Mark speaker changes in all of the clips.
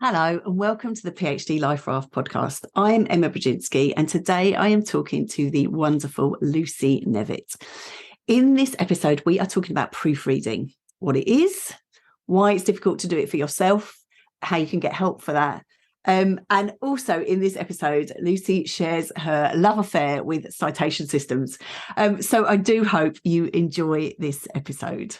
Speaker 1: Hello and welcome to the PhD Life Raft podcast. I'm Emma Brzezinski and today I am talking to the wonderful Lucy Nevitt. In this episode, we are talking about proofreading, what it is, why it's difficult to do it for yourself, how you can get help for that. And also in this episode, Lucy shares her love affair with citation systems. So I do hope you enjoy this episode.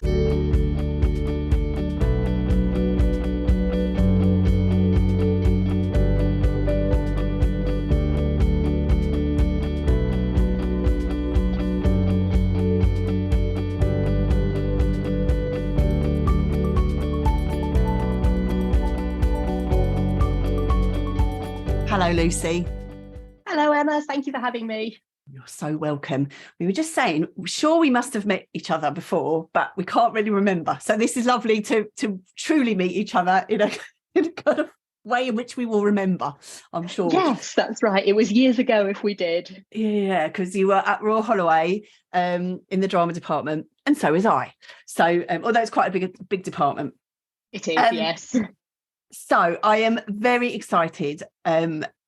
Speaker 1: Hello, Lucy.
Speaker 2: Hello, Emma. Thank you for having me.
Speaker 1: You're so welcome. We were just saying, sure, we must have met each other before, but we can't really remember. So this is lovely to truly meet each other in a kind of way in which we will remember, I'm sure.
Speaker 2: Yes, that's right. It was years ago if we did.
Speaker 1: Yeah, because you were at Royal Holloway in the drama department, and so was I. So although it's quite a big department.
Speaker 2: It is, yes.
Speaker 1: So I am very excited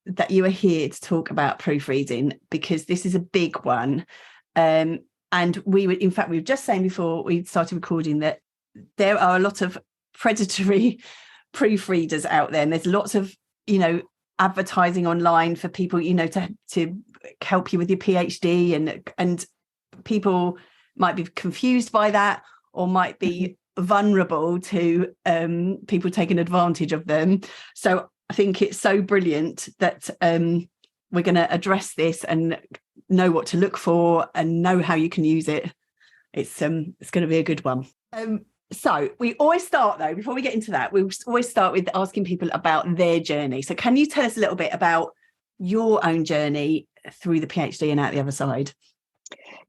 Speaker 1: that you are here to talk about proofreading because this is a big one. And we were just saying before we started recording that there are a lot of predatory proofreaders out there, and there's lots of, advertising online for people, to help you with your PhD, and people might be confused by that or might be vulnerable to people taking advantage of them. So I think it's so brilliant that we're going to address this and know what to look for and know how you can use it. It's going to be a good one. So we always start, though, before we get into that, we always start with asking people about their journey. So can you tell us a little bit about your own journey through the PhD and out the other side?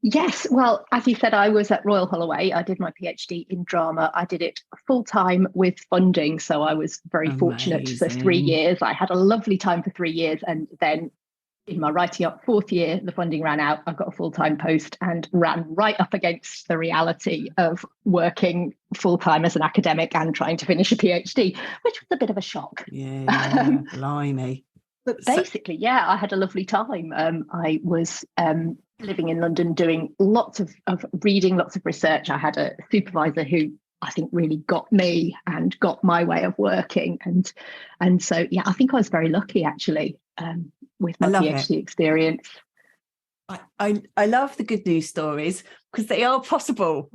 Speaker 2: Yes, well, as you said, I was at Royal Holloway. I did my PhD in drama. I did it full-time with funding, so I was very fortunate for 3 years. I had a lovely time for 3 years, and then in my writing up fourth year, the funding ran out. I got a full-time post and ran right up against the reality of working full-time as an academic and trying to finish a PhD, which was a bit of a shock.
Speaker 1: Yeah, blimey.
Speaker 2: But basically, yeah, I had a lovely time. I was living in London doing lots of reading, lots of research. I had a supervisor who I think really got me and got my way of working. And so, yeah, I think I was very lucky, actually, with my PhD experience.
Speaker 1: I love the good news stories because they are possible.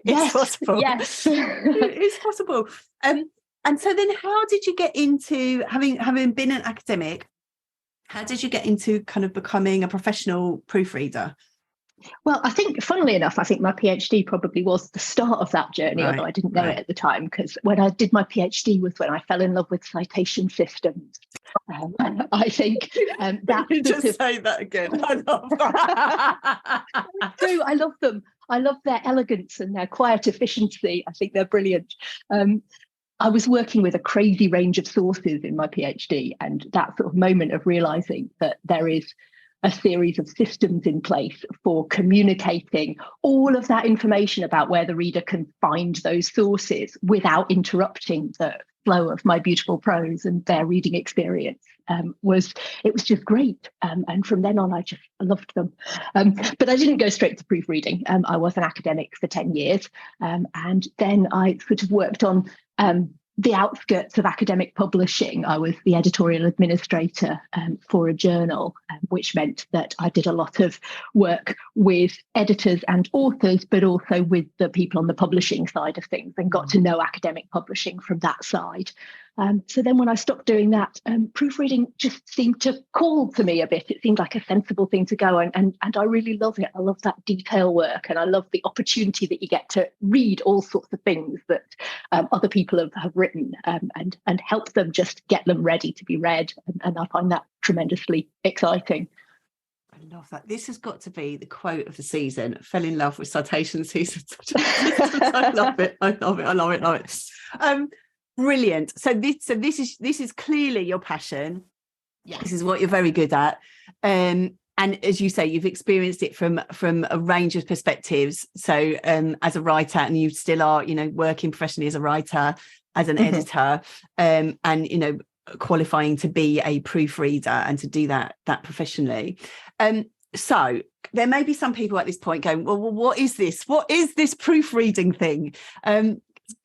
Speaker 2: Yes,
Speaker 1: possible.
Speaker 2: Yes.
Speaker 1: It's possible. And so then how did you get into, having been an academic, how did you get into kind of becoming a professional proofreader?
Speaker 2: Well, I think, funnily enough, I think my PhD probably was the start of that journey, although I didn't know it at the time, because when I did my PhD was when I fell in love with citation systems. And I think that...
Speaker 1: Just say that again. I love that.
Speaker 2: It's true, I love them. I love their elegance and their quiet efficiency. I think they're brilliant. I was working with a crazy range of sources in my PhD, and that sort of moment of realizing that there is a series of systems in place for communicating all of that information about where the reader can find those sources without interrupting the flow of my beautiful prose and their reading experience was just great. And from then on, I just loved them. But I didn't go straight to proofreading. I was an academic for 10 years. And then I sort of worked on the outskirts of academic publishing. I was the editorial administrator for a journal, which meant that I did a lot of work with editors and authors, but also with the people on the publishing side of things, and got to know academic publishing from that side. So then when I stopped doing that, proofreading just seemed to call to me a bit. It seemed like a sensible thing to go, and I really love it. I love that detail work, and I love the opportunity that you get to read all sorts of things that other people have written, and help them just get them ready to be read. And I find that tremendously exciting.
Speaker 1: I love that. This has got to be the quote of the season. Fell in love with citation seasons. I love it. I love it. Brilliant. So this is clearly your passion.
Speaker 2: Yes.
Speaker 1: This is what you're very good at. And as you say, you've experienced it from a range of perspectives. So as a writer, and you still are, working professionally as a writer, as an editor, and qualifying to be a proofreader and to do that professionally. So there may be some people at this point going, well, what is this? What is this proofreading thing?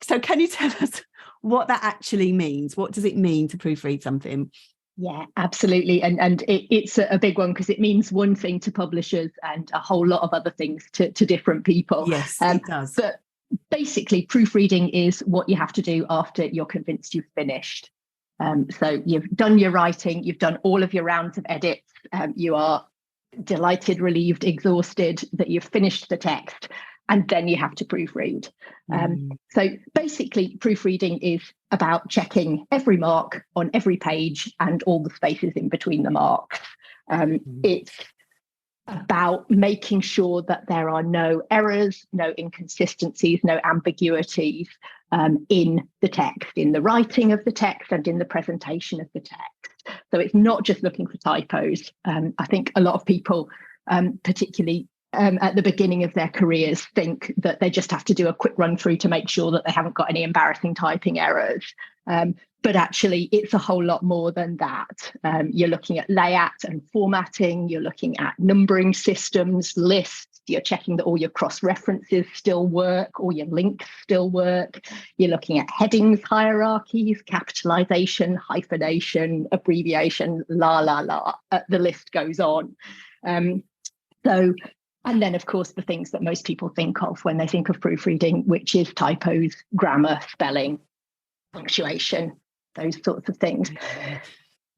Speaker 1: So can you tell us what that actually means? What does it mean to proofread something?
Speaker 2: Yeah, absolutely. And it's a big one, because it means one thing to publishers and a whole lot of other things to different people.
Speaker 1: Yes, it does.
Speaker 2: But basically, proofreading is what you have to do after you're convinced you've finished. So you've done your writing, you've done all of your rounds of edits, you are delighted, relieved, exhausted that you've finished the text, and then you have to proofread. So basically, proofreading is about checking every mark on every page and all the spaces in between the marks. It's about making sure that there are no errors, no inconsistencies, no ambiguities in the text, in the writing of the text and in the presentation of the text. So it's not just looking for typos. I think a lot of people, particularly at the beginning of their careers, think that they just have to do a quick run through to make sure that they haven't got any embarrassing typing errors. But actually, it's a whole lot more than that. You're looking at layout and formatting. You're looking at numbering systems, lists. You're checking that all your cross-references still work, all your links still work. You're looking at headings, hierarchies, capitalization, hyphenation, abbreviation, the list goes on. And then, of course, the things that most people think of when they think of proofreading, which is typos, grammar, spelling, punctuation, those sorts of things.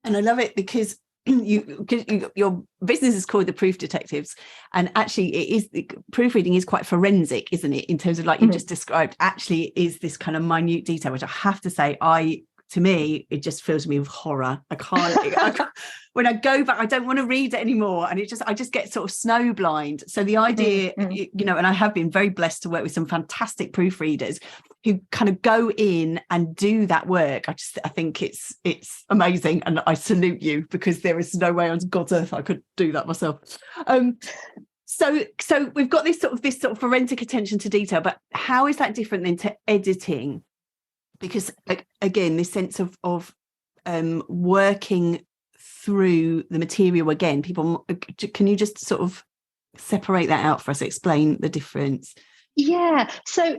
Speaker 1: And I love it because your business is called the Proof Detectives, and actually proofreading is quite forensic, isn't it, in terms of, like you just described, actually is this kind of minute detail, which I have to say, to me, it just fills me with horror. I can't when I go back, I don't want to read it anymore. And I just get sort of snowblind. So the idea, and I have been very blessed to work with some fantastic proofreaders who kind of go in and do that work. I think it's amazing. And I salute you, because there is no way on God's earth I could do that myself. So we've got this sort of forensic attention to detail, but how is that different then to editing? Because again, this sense of working through the material again, can you just sort of separate that out for us, explain the difference?
Speaker 2: Yeah, so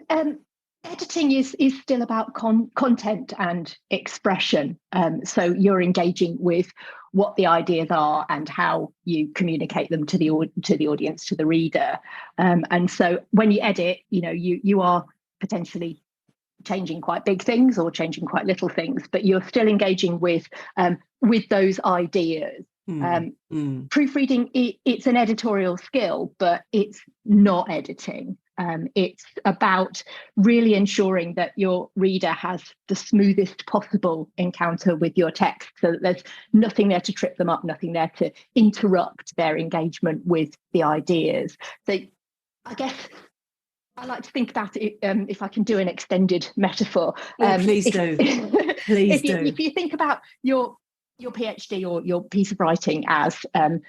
Speaker 2: editing is still about content and expression. So you're engaging with what the ideas are and how you communicate them to the audience, to the reader. And so when you edit, you are potentially changing quite big things or changing quite little things, but you're still engaging with those ideas. Proofreading, it's an editorial skill, but it's not editing. It's about really ensuring that your reader has the smoothest possible encounter with your text, so that there's nothing there to trip them up, nothing there to interrupt their engagement with the ideas. So I guess I like to think about it, if I can do an extended metaphor.
Speaker 1: Please do.
Speaker 2: If you think about your PhD or your piece of writing as an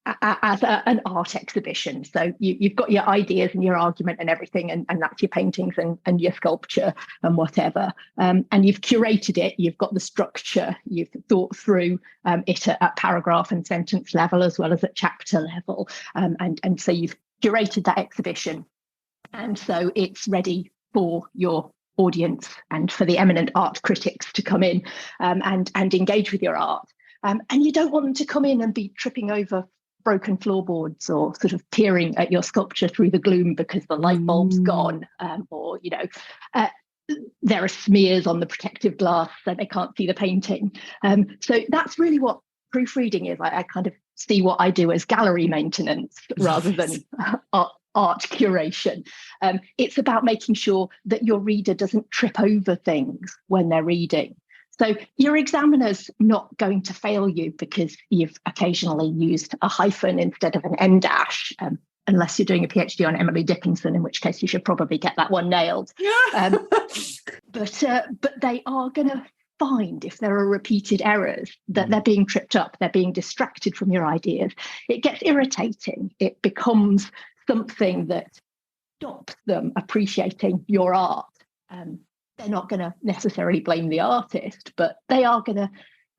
Speaker 2: art exhibition, so you've got your ideas and your argument and everything, and that's your paintings and your sculpture and whatever, and you've curated it, you've got the structure, you've thought through it at paragraph and sentence level as well as at chapter level, and so you've curated that exhibition. And so it's ready for your audience and for the eminent art critics to come in and engage with your art. And you don't want them to come in and be tripping over broken floorboards or sort of peering at your sculpture through the gloom because the light bulb's gone, or there are smears on the protective glass so they can't see the painting. So that's really what proofreading is. I kind of see what I do as gallery maintenance rather than art curation. It's about making sure that your reader doesn't trip over things when they're reading. So your examiner's not going to fail you because you've occasionally used a hyphen instead of an en dash, unless you're doing a PhD on Emily Dickinson, in which case you should probably get that one nailed. But they are going to find, if there are repeated errors, that they're being tripped up, they're being distracted from your ideas. It gets irritating. It becomes something that stops them appreciating your art. they're not going to necessarily blame the artist, but they are going to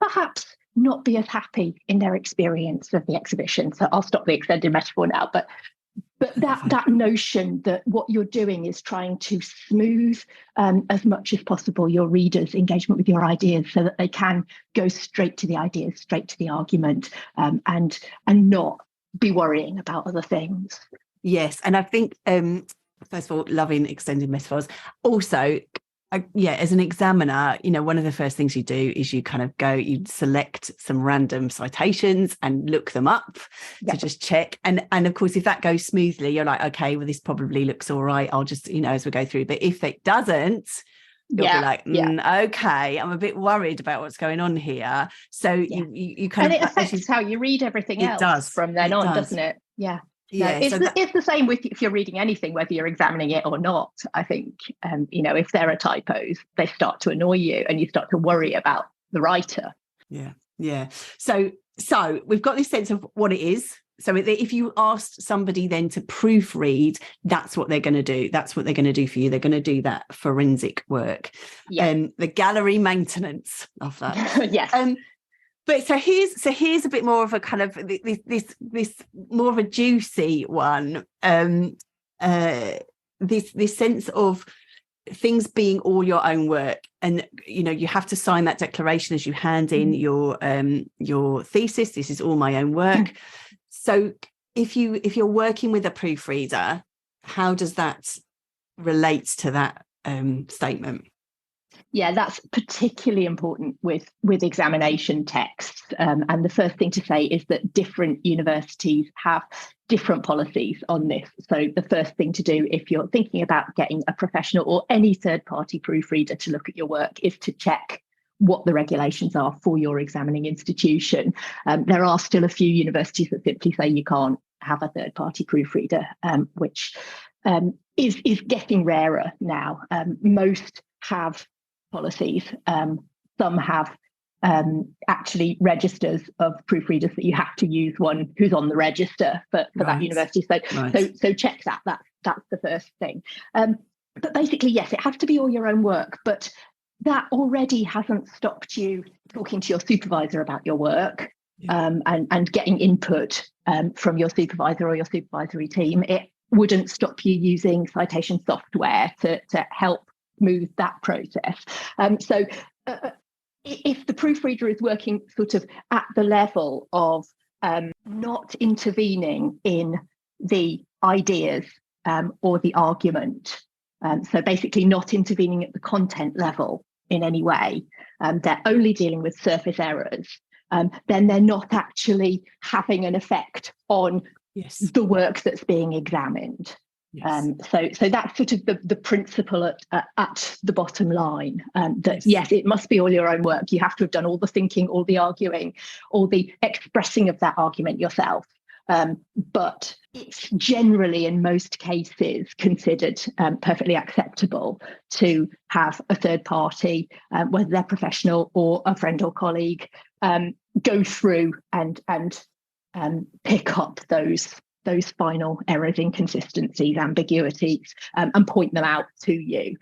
Speaker 2: perhaps not be as happy in their experience of the exhibition. So I'll stop the extended metaphor now, but that notion that what you're doing is trying to smooth as much as possible your readers' engagement with your ideas, so that they can go straight to the ideas, straight to the argument, and not be worrying about other things.
Speaker 1: Yes, and I think first of all, loving extended metaphors. Also, as an examiner, one of the first things you do is you kind of you select some random citations and look them up to just check. And of course, if that goes smoothly, you're like, okay, well, this probably looks all right. I'll just, as we go through. But if it doesn't, you'll be like, okay, I'm a bit worried about what's going on here. So you kind
Speaker 2: of... And it affects how you read everything else from then on, doesn't it? Yeah. Yeah, it's the same with if you're reading anything, whether you're examining it or not. I think, if there are typos, they start to annoy you and you start to worry about the writer.
Speaker 1: Yeah. So we've got this sense of what it is. So if you asked somebody then to proofread, that's what they're going to do. That's what they're going to do for you. They're going to do that forensic work. The gallery maintenance of that.
Speaker 2: Yes.
Speaker 1: But so here's a bit more of a kind of this more of a juicy one. This sense of things being all your own work, and you have to sign that declaration as you hand in your thesis. This is all my own work. So if you're working with a proofreader, how does that relate to that statement?
Speaker 2: Yeah, that's particularly important with examination texts. And the first thing to say is that different universities have different policies on this. So the first thing to do if you're thinking about getting a professional or any third-party proofreader to look at your work is to check what the regulations are for your examining institution. There are still a few universities that simply say you can't have a third-party proofreader, which is getting rarer now. Most have policies. Some have actually registers of proofreaders that you have to use one who's on the register for that university. So check that. That's the first thing. But basically, yes, it has to be all your own work, but that already hasn't stopped you talking to your supervisor about your work and getting input from your supervisor or your supervisory team. It wouldn't stop you using citation software to help smooth that process. So if the proofreader is working sort of at the level of not intervening in the ideas or the argument, so basically not intervening at the content level in any way, they're only dealing with surface errors, then they're not actually having an effect on the work that's being examined. Yes. So that's sort of the principle at the bottom line, that yes, it must be all your own work. You have to have done all the thinking, all the arguing, all the expressing of that argument yourself. But it's generally, in most cases, considered perfectly acceptable to have a third party, whether they're professional or a friend or colleague, go through and pick up those final errors, inconsistencies, ambiguities, and point them out to you.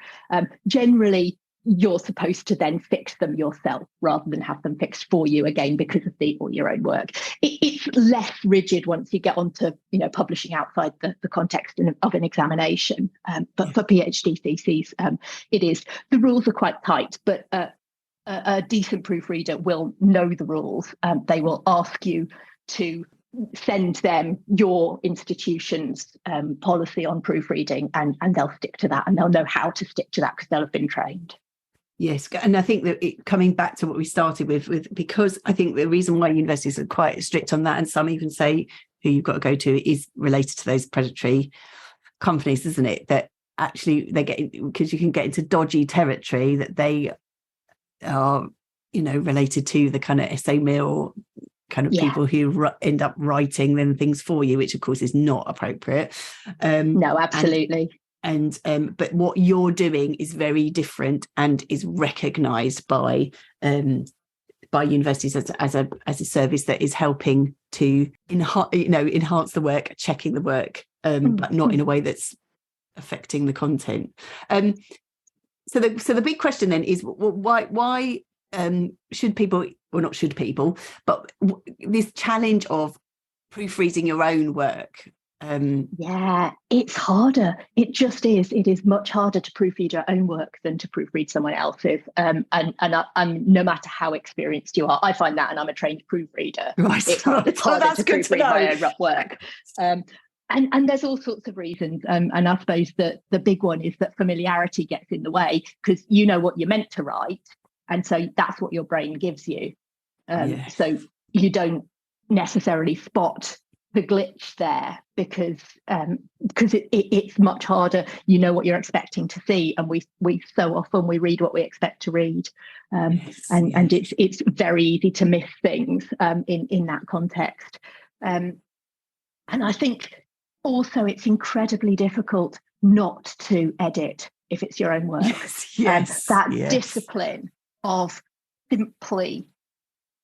Speaker 2: Generally, you're supposed to then fix them yourself rather than have them fixed for you, again, because of all your own work. It's less rigid once you get onto publishing outside the context of an examination. But for PhD theses, it is. The rules are quite tight, but a decent proofreader will know the rules. They will ask you to send them your institution's policy on proofreading, and they'll stick to that, and they'll know how to stick to that because they'll have been trained.
Speaker 1: Yes, and I think that coming back to what we started with, because I think the reason why universities are quite strict on that, and some even say who you've got to go to, is related to those predatory companies, isn't it? That actually they get, because you can get into dodgy territory, that they are, related to the kind of essay mill kind of people who end up writing then things for you, which of course is not appropriate.
Speaker 2: No, absolutely.
Speaker 1: And but what you're doing is very different and is recognised by universities as a service that is helping to enhance the work, checking the work, but not in a way that's affecting the content. So the big question then is, why should people, or not should people, but this challenge of proofreading your own work?
Speaker 2: Yeah, it's harder. It just is. It is much harder to proofread your own work than to proofread someone else's. And no matter how experienced you are, I find that, and I'm a trained proofreader.
Speaker 1: Right.
Speaker 2: It's harder to proofread my own rough work. And there's all sorts of reasons. And I suppose that the big one is that familiarity gets in the way, because you know what you're meant to write. And so that's what your brain gives you. So you don't necessarily spot the glitch there, because it's much harder. You know what you're expecting to see, and we so often we read what we expect to read, and it's very easy to miss things in that context. And I think also it's incredibly difficult not to edit if it's your own work. Discipline of simply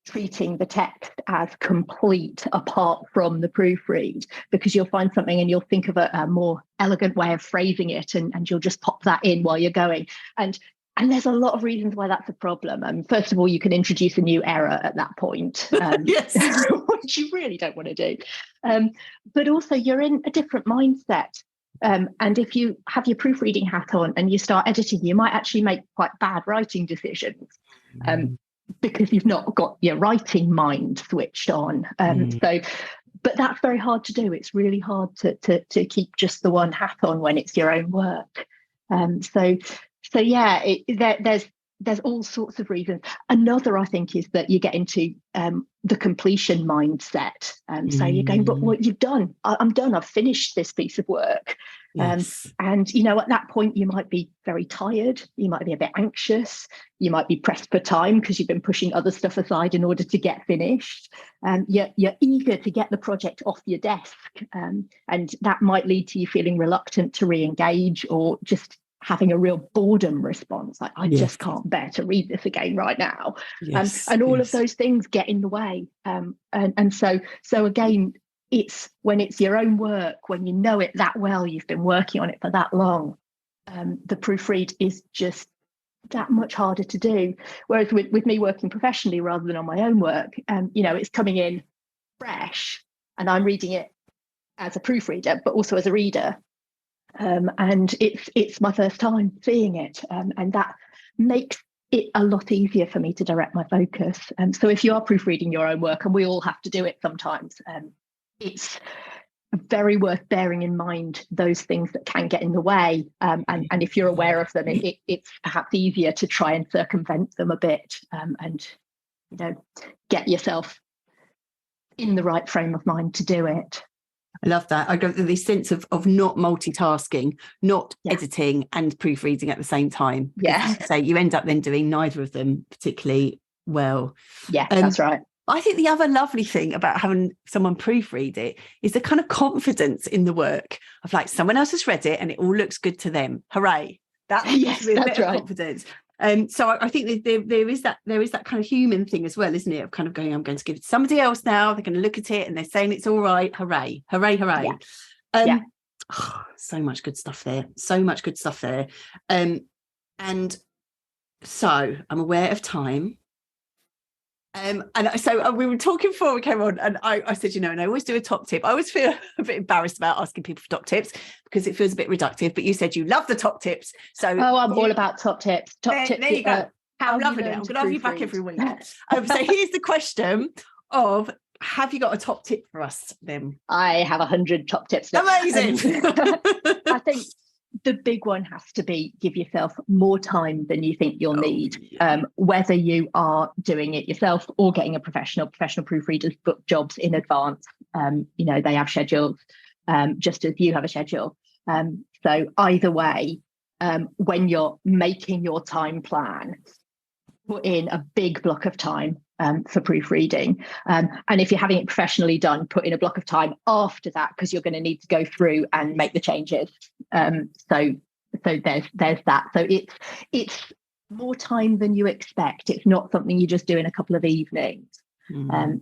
Speaker 2: treating the text as complete apart from the proofread, because you'll find something and you'll think of a more elegant way of phrasing it, and you'll just pop that in while you're going. And there's a lot of reasons why that's a problem. First of all, you can introduce a new error at that point, which you really don't want to do. But also you're in a different mindset. And if you have your proofreading hat on and you start editing, you might actually make quite bad writing decisions. Because you've not got your writing mind switched on. But that's very hard to do. It's really hard to keep just the one hat on when it's your own work. There's all sorts of reasons. Another, I think, is that you get into the completion mindset. So you're going, but what you've done, I'm done. I've finished this piece of work. And, at that point, you might be very tired. You might be a bit anxious. You might be pressed for time because you've been pushing other stuff aside in order to get finished. You're eager to get the project off your desk. And that might lead to you feeling reluctant to re-engage, or just having a real boredom response, like I just can't bear to read this again right now. And all of those things get in the way. So again, it's when it's your own work, when you know it that well, you've been working on it for that long, the proofread is just that much harder to do. Whereas with me working professionally rather than on my own work, it's coming in fresh and I'm reading it as a proofreader, but also as a reader. And it's my first time seeing it, and that makes it a lot easier for me to direct my focus. So if you are proofreading your own work, and we all have to do it sometimes, it's very worth bearing in mind those things that can get in the way. And if you're aware of them, it's perhaps easier to try and circumvent them a bit, and get yourself in the right frame of mind to do it.
Speaker 1: I love that. I got this sense of not multitasking, not editing and proofreading at the same time. So you end up then doing neither of them particularly well.
Speaker 2: Yeah, that's right.
Speaker 1: I think the other lovely thing about having someone proofread it is the kind of confidence in the work of, like, someone else has read it and it all looks good to them. Hooray. That's right. Confidence. So I think there is that kind of human thing as well, isn't it? Of kind of going, I'm going to give it to somebody else now. They're going to look at it and they're saying it's all right. Hooray, hooray, hooray. So much good stuff there. And so I'm aware of time. And so we were talking before we came on, and I said, and I always do a top tip. I always feel a bit embarrassed about asking people for top tips because it feels a bit reductive, but you said you love the top tips. So
Speaker 2: I'm all about top tips. There
Speaker 1: you go. I'm loving it. I'm going to have you back every week. So here's the question of, have you got a top tip for us then?
Speaker 2: I have 100 top tips.
Speaker 1: Amazing.
Speaker 2: I think the big one has to be give yourself more time than you think you'll need, whether you are doing it yourself or getting a professional proofreaders book jobs in advance. They have schedules, just as you have a schedule. So either way, when you're making your time plan, put in a big block of time for proofreading. And if you're having it professionally done, put in a block of time after that, because you're going to need to go through and make the changes. So there's that. So it's more time than you expect. It's not something you just do in a couple of evenings.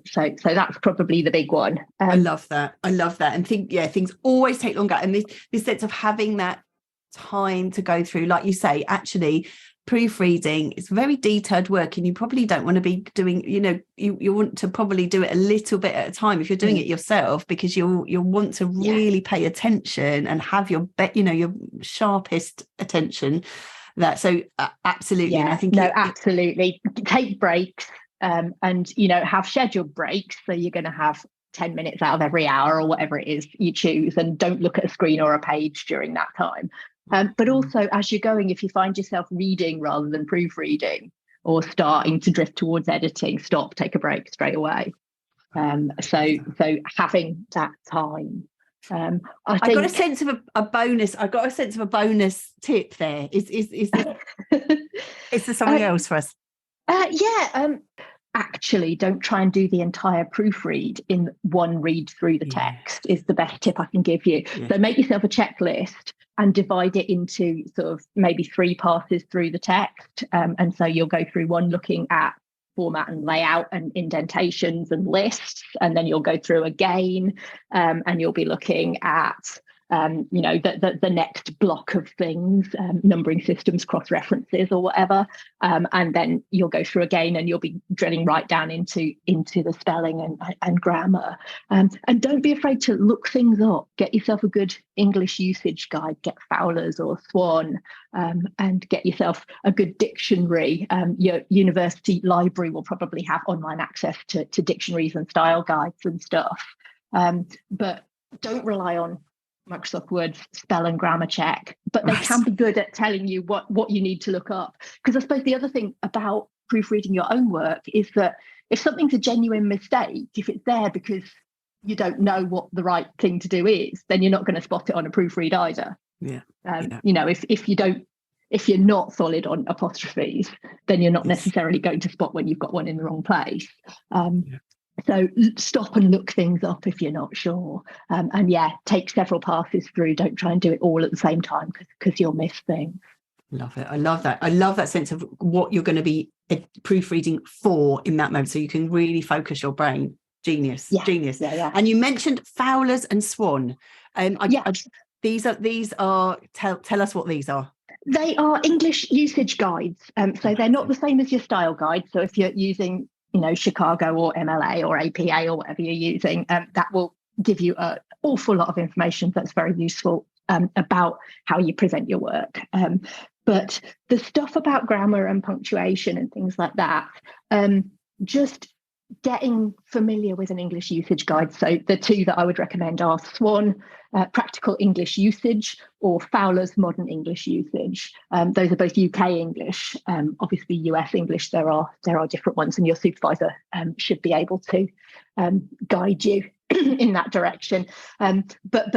Speaker 2: So that's probably the big one.
Speaker 1: I love that. And things always take longer. And this sense of having that time to go through, like you say, actually proofreading is very detailed work, and you probably don't want to be doing, you want to probably do it a little bit at a time if you're doing it yourself, because you'll want to really pay attention and have your your sharpest attention. Absolutely. And I think
Speaker 2: absolutely take breaks, and have scheduled breaks, so you're going to have 10 minutes out of every hour or whatever it is you choose, and don't look at a screen or a page during that time. But also, as you're going, if you find yourself reading rather than proofreading, or starting to drift towards editing, stop, take a break straight away. So having that time. I got a sense of a bonus. I got a sense of a bonus tip there. Is there something else for us? Actually, don't try and do the entire proofread in one read through the text is the best tip I can give you. So make yourself a checklist and divide it into sort of maybe 3 passes through the text. And so you'll go through one looking at format and layout and indentations and lists, and then you'll go through again, and you'll be looking at the next block of things, numbering systems, cross references or whatever, and then you'll go through again, and you'll be drilling right down into the spelling and grammar, and don't be afraid to look things up. Get yourself a good English usage guide, get Fowler's or Swan, and get yourself a good dictionary. Your university library will probably have online access to dictionaries and style guides and stuff, but don't rely on Microsoft Word's spell and grammar check, but they can be good at telling you what you need to look up. Because I suppose the other thing about proofreading your own work is that if something's a genuine mistake, if it's there because you don't know what the right thing to do is, then you're not going to spot it on a proofread either. If you're not solid on apostrophes, then you're not necessarily going to spot when you've got one in the wrong place. So stop and look things up if you're not sure. And take several passes through. Don't try and do it all at the same time, because you'll miss things.
Speaker 1: Love it. I love that. I love that sense of what you're going to be proofreading for in that moment, so you can really focus your brain. Genius. Yeah. And you mentioned Fowler's and Swan. These are. Tell us what these are.
Speaker 2: They are English usage guides. So they're not the same as your style guide. So if you're using Chicago or MLA or APA or whatever you're using, that will give you an awful lot of information that's very useful about how you present your work. But the stuff about grammar and punctuation and things like that, just getting familiar with an English usage guide. So the 2 that I would recommend are Swan, Practical English Usage, or Fowler's Modern English Usage. Those are both UK English. Obviously US English, there are different ones, and your supervisor should be able to guide you in that direction. But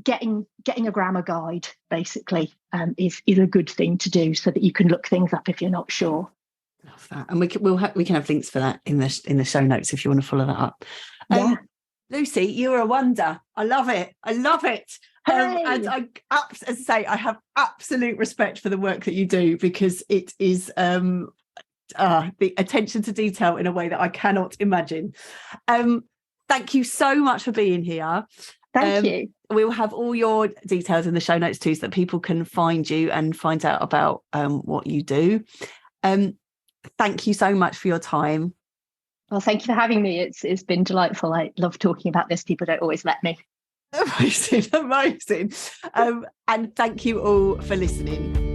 Speaker 2: getting a grammar guide basically is a good thing to do, so that you can look things up if you're not sure.
Speaker 1: Love that. And we can have links for that in the show notes if you want to follow that up. Lucy, you're a wonder. I love it. And I, as I say, I have absolute respect for the work that you do, because it is the attention to detail in a way that I cannot imagine. Thank you so much for being here.
Speaker 2: Thank you.
Speaker 1: We'll have all your details in the show notes too, so that people can find you and find out about what you do. Thank you so much for your time.
Speaker 2: Well, thank you for having me. It's been delightful. I love talking about this. People don't always let me.
Speaker 1: Amazing. And thank you all for listening.